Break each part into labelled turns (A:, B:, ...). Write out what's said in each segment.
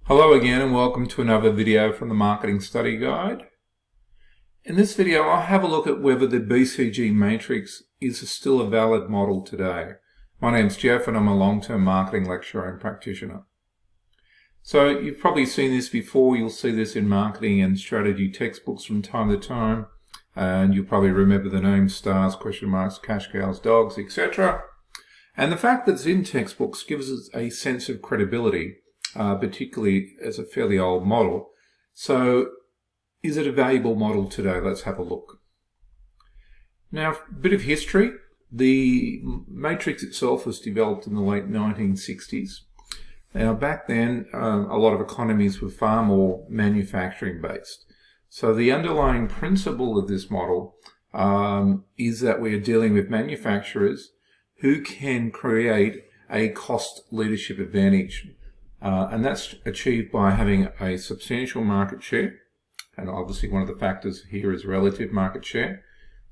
A: Hello again and welcome to another video from the Marketing Study Guide. In this video I'll have a look at whether the BCG matrix is still a valid model today. My name's Jeff and I'm a long-term marketing lecturer and practitioner. So you've probably seen this before. You'll see this in marketing and strategy textbooks from time to time, and you'll probably remember the names stars, question marks, cash cows, dogs, etc. And the fact that it's in textbooks gives us a sense of credibility, particularly as a fairly old model. So is it a valuable model today? Let's have a look. Now, a bit of history. The matrix itself was developed in the late 1960s. Now, back then, a lot of economies were far more manufacturing based. So the underlying principle of this model is that we are dealing with manufacturers who can create a cost leadership advantage. And that's achieved by having a substantial market share. And obviously one of the factors here is relative market share.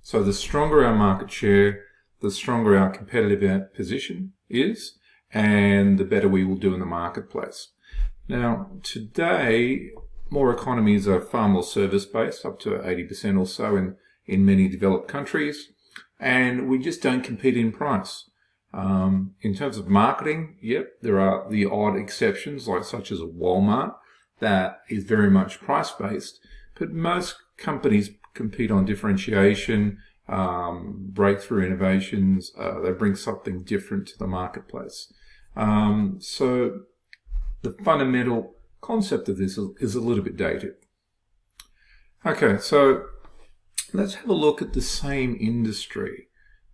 A: So the stronger our market share, the stronger our competitive position is, and the better we will do in the marketplace. Now, today, more economies are far more service-based, up to 80% or so in many developed countries, and we just don't compete in price. In terms of marketing, yep, there are the odd exceptions, like such as a Walmart, that is very much price-based, but most companies compete on differentiation, breakthrough innovations. They bring something different to the marketplace. So the fundamental concept of this is a little bit dated. Okay, so let's have a look at the same industry.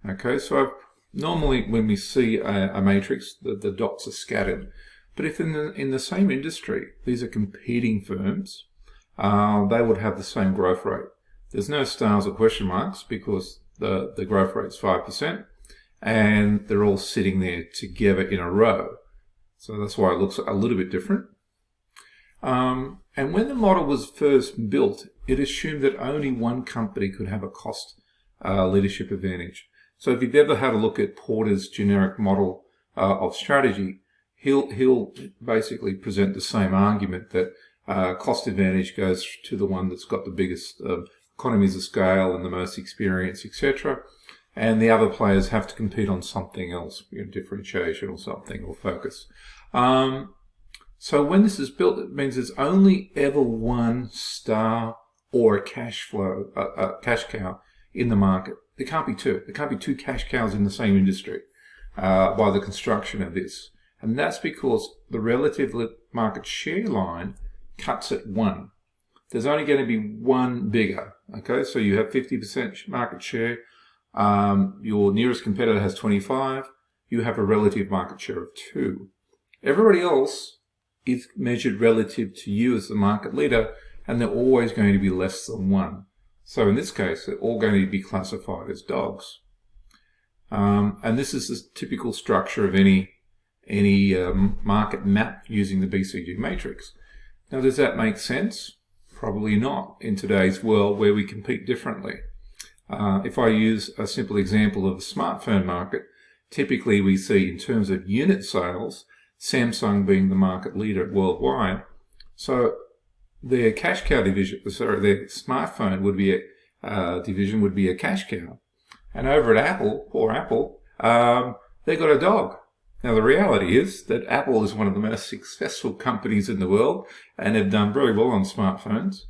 A: Okay, so normally when we see a matrix, the dots are scattered. But if in the same industry, these are competing firms, they would have the same growth rate. There's no stars or question marks because the growth rate is 5%, and they're all sitting there together in a row. So that's why it looks a little bit different. And when the model was first built, it assumed that only one company could have a cost leadership advantage. So if you've ever had a look at Porter's generic model of strategy, he'll basically present the same argument that cost advantage goes to the one that's got the biggest economies of scale and the most experience, etc. And the other players have to compete on something else, differentiation or something, or focus. So when this is built, it means there's only ever one star or a cash cow in the market. There can't be two. There can't be two cash cows in the same industry by the construction of this. And that's because the relative market share line cuts at 1. There's only going to be one bigger. Okay, so you have 50% market share. Your nearest competitor has 25. You have a relative market share of 2. Everybody else is measured relative to you as the market leader, and they're always going to be less than 1. So in this case, they're all going to be classified as dogs. And this is the typical structure of any market map using the BCG matrix. Now, does that make sense? Probably not in today's world where we compete differently. If I use a simple example of the smartphone market, typically we see in terms of unit sales, Samsung being the market leader worldwide. So their cash cow division, their smartphone would be division would be a cash cow, and over at Apple, poor Apple, they got a dog. Now the reality is that Apple is one of the most successful companies in the world and have done very well on smartphones,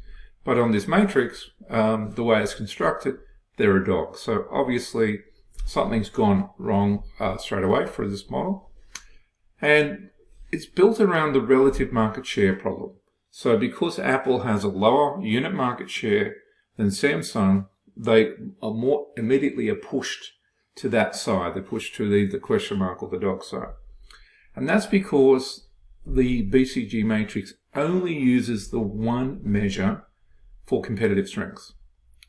A: but on this matrix, the way it's constructed, they're a dog. So obviously something's gone wrong straight away for this model, and it's built around the relative market share problem. So because Apple has a lower unit market share than Samsung, they are more immediately pushed to that side. They're pushed to the question mark or the dog side. And that's because the BCG matrix only uses the one measure for competitive strengths.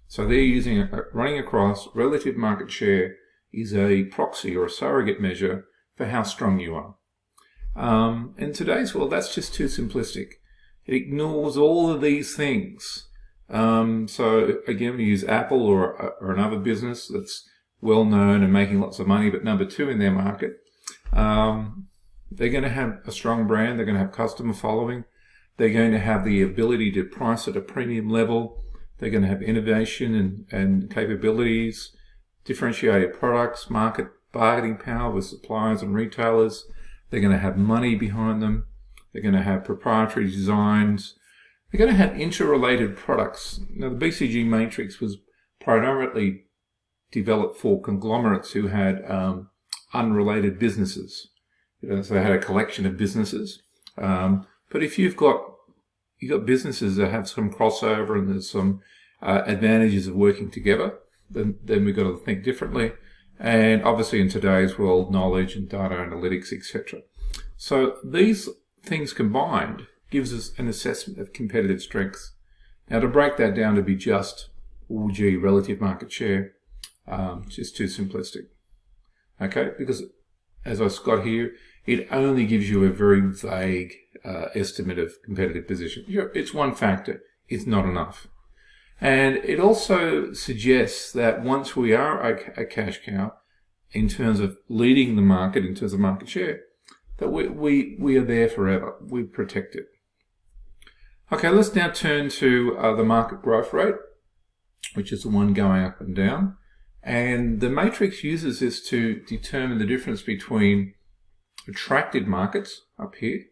A: So they're using running across relative market share is a proxy or a surrogate measure for how strong you are. In today's world, that's just too simplistic. It ignores all of these things. So again, we use Apple or another business that's well known and making lots of money, but number 2 in their market. They're going to have a strong brand. They're going to have customer following. They're going to have the ability to price at a premium level. They're going to have innovation and capabilities, differentiated products, market bargaining power with suppliers and retailers. They're going to have money behind them. They're going to have proprietary designs. They're going to have interrelated products. Now, the BCG matrix was predominantly developed for conglomerates who had unrelated businesses. So they had a collection of businesses. But if you've got businesses that have some crossover and there's some advantages of working together, then we've got to think differently. And obviously in today's world, knowledge and data analytics, etc. So these things combined gives us an assessment of competitive strengths. Now, to break that down to be just, relative market share, just too simplistic. Okay, because as I've got here, it only gives you a very vague estimate of competitive position. It's one factor. It's not enough. And it also suggests that once we are a cash cow, in terms of leading the market, in terms of market share, that we are there forever. We're protected. Okay, let's now turn to the market growth rate, which is the one going up and down. And the matrix uses this to determine the difference between attractive markets up here.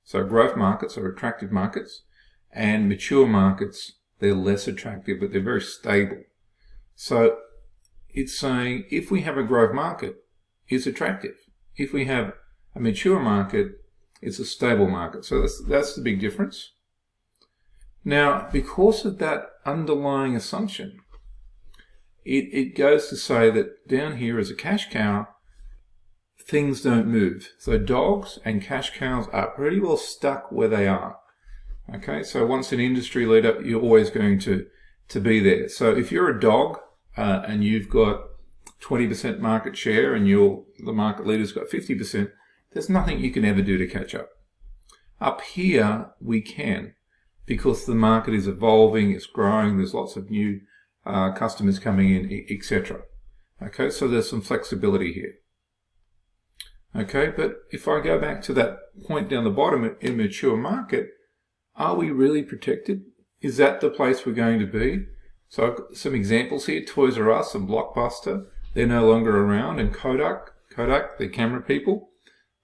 A: So growth markets are attractive markets, and mature markets, they're less attractive, but they're very stable. So it's saying if we have a growth market, it's attractive. If we have a mature market, it's a stable market. So that's the big difference. Now, because of that underlying assumption, it goes to say that down here as a cash cow, things don't move. So dogs and cash cows are pretty well stuck where they are. Okay, so once an industry leader, you're always going to be there. So if you're a dog and you've got 20% market share and the market leader's got 50%, there's nothing you can ever do to catch up. Up here, we can, because the market is evolving, it's growing, there's lots of new customers coming in, etc. Okay, so there's some flexibility here. Okay, but if I go back to that point down the bottom, in mature market, are we really protected? Is that the place we're going to be? So I've got some examples here. Toys R Us and Blockbuster, they're no longer around. And Kodak, the camera people,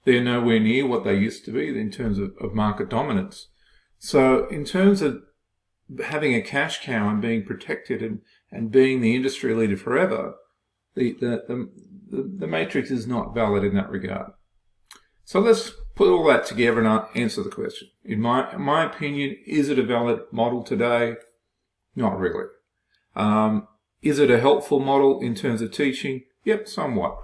A: they're nowhere near what they used to be in terms of market dominance. So in terms of having a cash cow and being protected and being the industry leader forever, the matrix is not valid in that regard. So let's put all that together and answer the question. In my opinion, is it a valid model today? Not really. Is it a helpful model in terms of teaching? Yep, somewhat.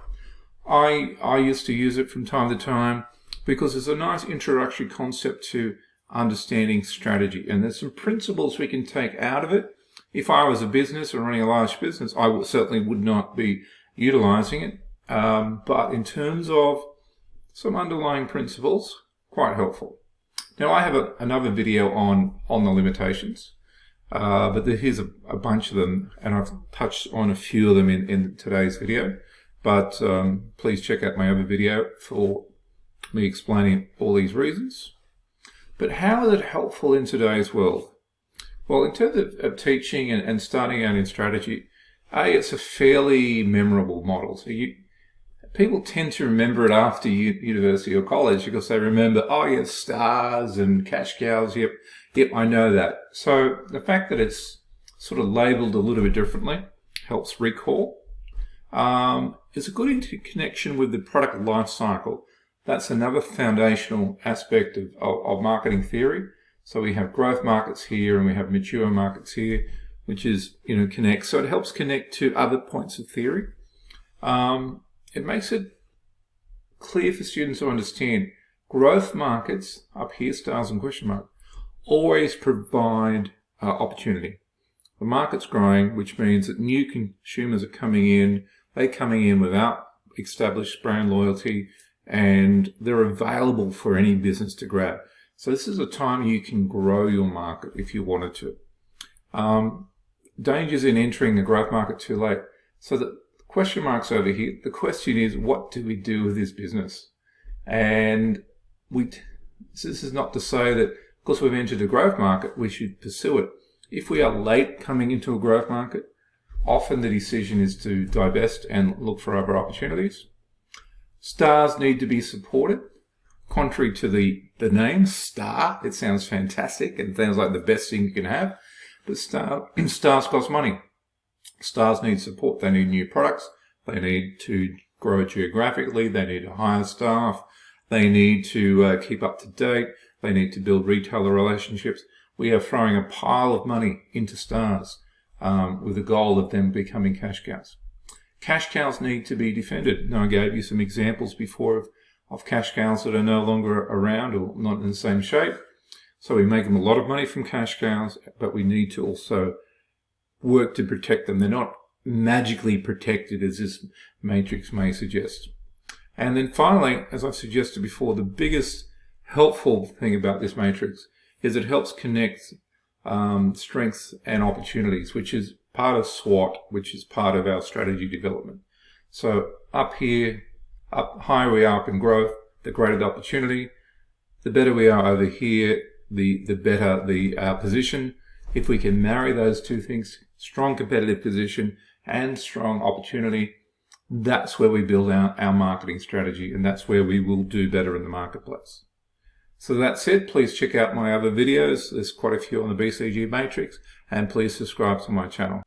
A: I used to use it from time to time because it's a nice introductory concept to understanding strategy. And there's some principles we can take out of it. If I was a business or running a large business, I certainly would not be utilizing it. But in terms of some underlying principles, quite helpful. Now, I have another video on the limitations, but here's a bunch of them, and I've touched on a few of them in today's video. But please check out my other video for me explaining all these reasons. But how is it helpful in today's world? Well, in terms of teaching and starting out in strategy, it's a fairly memorable model. So people tend to remember it after university or college because they remember, oh, yes, stars and cash cows. Yep, I know that. So the fact that it's sort of labeled a little bit differently helps recall. It's a good interconnection with the product life cycle. That's another foundational aspect of marketing theory. So we have growth markets here and we have mature markets here, which is, connects. So it helps connect to other points of theory. It makes it clear for students to understand growth markets, up here, stars and question mark, always provide opportunity. The market's growing, which means that new consumers are coming in. They're coming in without established brand loyalty, and they're available for any business to grab. So this is a time you can grow your market if you wanted to. Dangers in entering the growth market too late. So the question marks over here. The question is, what do we do with this business? And this is not to say that Because we've entered a growth market, we should pursue it. If we are late coming into a growth market, often the decision is to divest and look for other opportunities. Stars need to be supported. Contrary to the name, star, it sounds fantastic and sounds like the best thing you can have. But stars cost money. Stars need support. They need new products. They need to grow geographically. They need to hire staff. They need to keep up to date. They need to build retailer relationships. We are throwing a pile of money into stars with the goal of them becoming cash cows. Cash cows need to be defended. Now, I gave you some examples before of cash cows that are no longer around or not in the same shape. So we make them a lot of money from cash cows, but we need to also work to protect them. They're not magically protected as this matrix may suggest. And then finally, as I've suggested before, the biggest helpful thing about this matrix is it helps connect strengths and opportunities, which is part of SWOT, which is part of our strategy development. So up here, up higher we are up in growth, the greater the opportunity. The better we are over here, the better our position. If we can marry those two things, strong competitive position and strong opportunity, that's where we build our marketing strategy, and that's where we will do better in the marketplace. So that said, please check out my other videos. There's quite a few on the BCG matrix, and please subscribe to my channel.